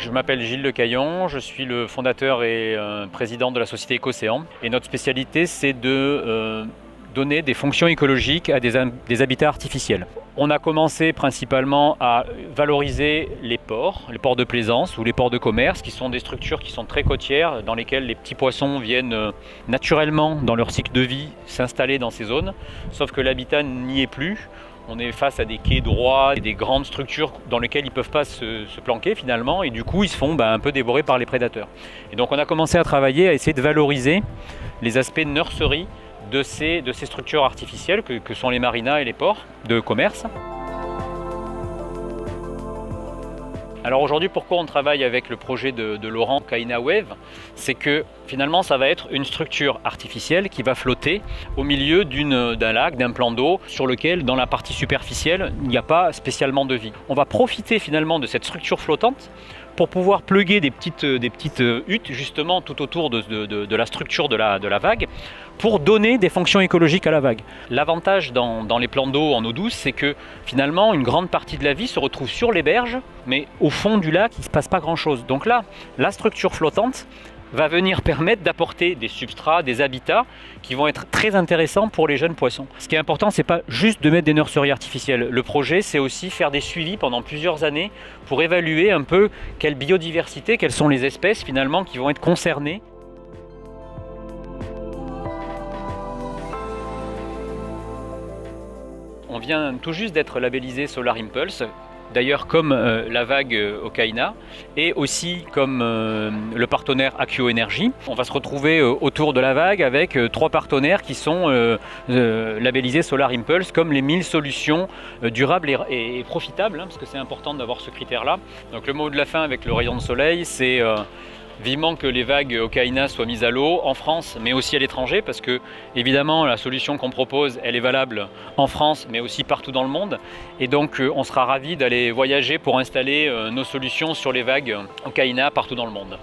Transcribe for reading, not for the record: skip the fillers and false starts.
Je m'appelle Gilles Lecaillon, je suis le fondateur et président de la société Ecocéan. Et notre spécialité, c'est de donner des fonctions écologiques à des habitats artificiels. On a commencé principalement à valoriser les ports de plaisance ou les ports de commerce, qui sont des structures qui sont très côtières, dans lesquelles les petits poissons viennent naturellement, dans leur cycle de vie, s'installer dans ces zones. Sauf que l'habitat n'y est plus. On est face à des quais droits, des grandes structures dans lesquelles ils ne peuvent pas se planquer finalement, et du coup ils se font un peu dévorer par les prédateurs. Et donc on a commencé à travailler, à essayer de valoriser les aspects nurserie de ces structures artificielles que sont les marinas et les ports de commerce. Alors aujourd'hui, pourquoi on travaille avec le projet de Laurent Okaina Wave? C'est que finalement ça va être une structure artificielle qui va flotter au milieu d'un lac, d'un plan d'eau sur lequel dans la partie superficielle il n'y a pas spécialement de vie. On va profiter finalement de cette structure flottante pour pouvoir plugger des petites huttes justement tout autour de la structure de la vague pour donner des fonctions écologiques à la vague. L'avantage dans les plans d'eau en eau douce, c'est que finalement une grande partie de la vie se retrouve sur les berges, mais au fond du lac il ne se passe pas grand chose. Donc là, la structure flottante va venir permettre d'apporter des substrats, des habitats qui vont être très intéressants pour les jeunes poissons. Ce qui est important, c'est pas juste de mettre des nurseries artificielles. Le projet, c'est aussi faire des suivis pendant plusieurs années pour évaluer un peu quelle biodiversité, quelles sont les espèces finalement qui vont être concernées. On vient tout juste d'être labellisé Solar Impulse. D'ailleurs comme la vague Okaina et aussi comme le partenaire Accio Energy. On va se retrouver autour de la vague avec 3 partenaires qui sont labellisés Solar Impulse comme les 1000 solutions durables et profitables, parce que c'est important d'avoir ce critère-là. Donc le mot de la fin avec le rayon de soleil, c'est vivement que les vagues Okaina soient mises à l'eau en France mais aussi à l'étranger, parce que évidemment la solution qu'on propose elle est valable en France mais aussi partout dans le monde, et donc on sera ravis d'aller voyager pour installer nos solutions sur les vagues Okaina partout dans le monde.